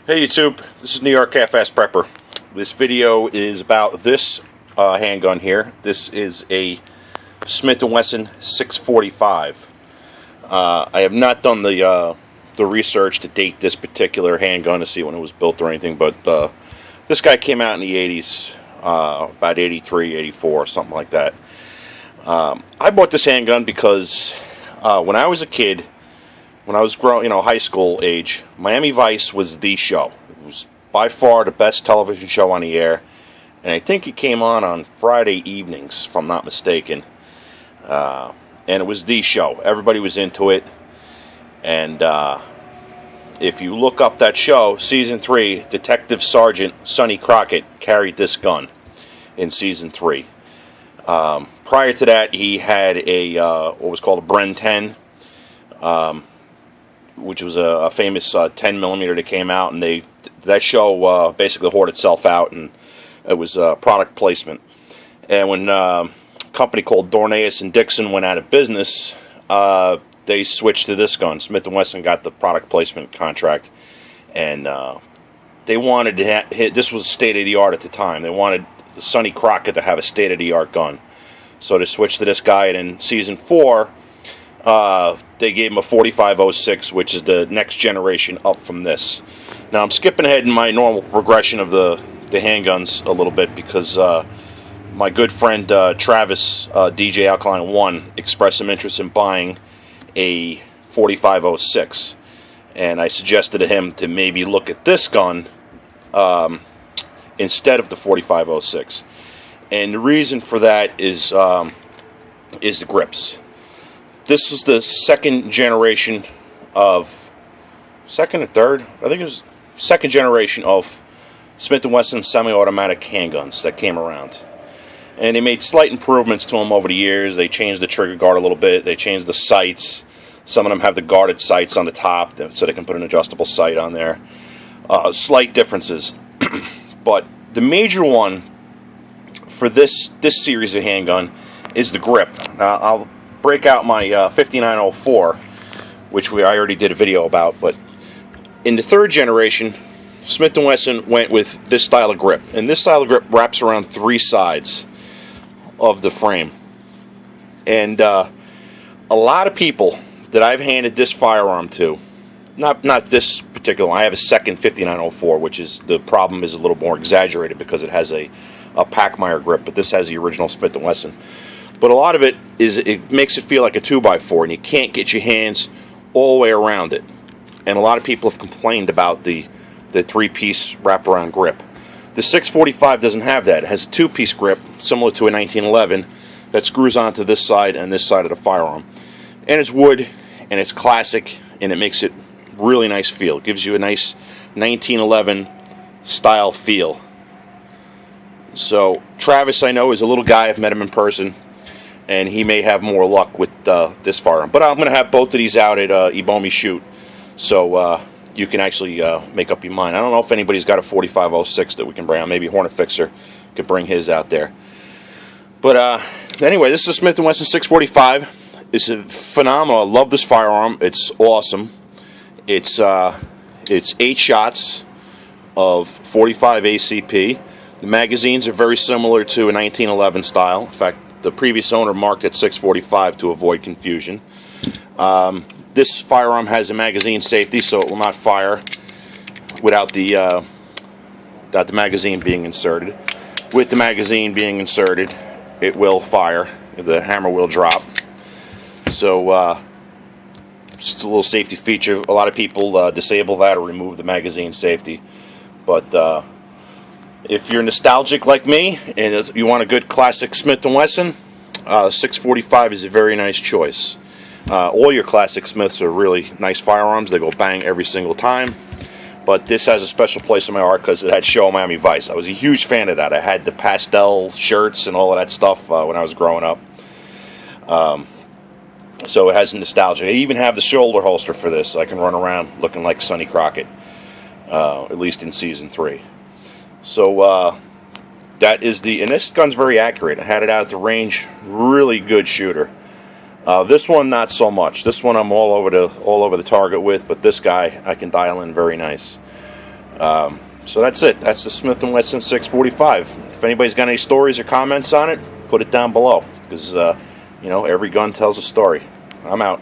Hey YouTube, this is New York Half-Ass Prepper. This video is about this handgun here. This is a Smith & Wesson 645. I have not done the research to date this particular handgun to see when it was built or anything, but this guy came out in the 80s, about 83, 84, something like that. I bought this handgun because when I was a kid, when I was growing, high school age, Miami Vice was the show. It was by far the best television show on the air, and I think it came on Friday evenings, if I'm not mistaken. And it was the show. Everybody was into it, and if you look up that show, Season 3, Detective Sergeant Sonny Crockett carried this gun in Season 3. Prior to that, he had a what was called a Bren 10, which was a famous 10 millimeter that came out, and that show basically whored itself out, and it was product placement. And when a company called Dorneus and Dixon went out of business, they switched to this gun. Smith & Wesson got the product placement contract, and they wanted to this was state-of-the-art at the time. They wanted Sonny Crockett to have a state-of-the-art gun. So they switched to this guy, and in Season 4, they gave him a 4506, which is the next generation up from this. Now I'm skipping ahead in my normal progression of the handguns a little bit because my good friend Travis, DJ Alkaline 1, expressed some interest in buying a 4506, and I suggested to him to maybe look at this gun instead of the 4506. And the reason for that is the grips. This is the second generation of, second or third? I think it was second generation of Smith & Wesson semi-automatic handguns that came around. And they made slight improvements to them over the years. They changed the trigger guard a little bit. They changed the sights. Some of them have the guarded sights on the top so they can put an adjustable sight on there. Slight differences. But the major one for this series of handgun is the grip. I'll break out my 5904, which I already did a video about, but in the third generation, Smith & Wesson went with this style of grip, and this style of grip wraps around three sides of the frame. And a lot of people that I've handed this firearm to, not this particular one, I have a second 5904, which is, the problem is a little more exaggerated because it has a Pachmayr grip, but this has the original Smith & Wesson. But a lot of it makes it feel like a 2x4, and you can't get your hands all the way around it. And a lot of people have complained about the three-piece wraparound grip. The 645 doesn't have that. It has a two-piece grip, similar to a 1911, that screws onto this side and this side of the firearm. And it's wood, and it's classic, and it makes it really nice feel. It gives you a nice 1911 style feel. So Travis, I know, is a little guy. I've met him in person, and he may have more luck with this firearm. But I'm going to have both of these out at Ebomi Shoot, so you can actually make up your mind. I don't know if anybody's got a 4506 that we can bring out. Maybe Hornet Fixer could bring his out there. But anyway, this is a Smith & Wesson 645. It's phenomenal. I love this firearm. It's awesome. It's 8 shots of 45 ACP. The magazines are very similar to a 1911 style. In fact, the previous owner marked it 645 to avoid confusion. This firearm has a magazine safety, so it will not fire without the magazine being inserted. With the magazine being inserted, it will fire. The hammer will drop. So just a little safety feature. A lot of people disable that or remove the magazine safety. But if you're nostalgic like me and you want a good classic Smith & Wesson, 645 is a very nice choice. All your classic Smiths are really nice firearms. They go bang every single time. But this has a special place in my heart because it had Show Miami Vice. I was a huge fan of that. I had the pastel shirts and all of that stuff when I was growing up. So it has nostalgia. I even have the shoulder holster for this. I can run around looking like Sonny Crockett, at least in Season 3. So that is and this gun's very accurate. I had it out at the range. Really good shooter. This one, not so much. This one I'm all over the target with, but this guy I can dial in very nice. So that's it. That's the Smith & Wesson 645. If anybody's got any stories or comments on it, put it down below, because every gun tells a story. I'm out.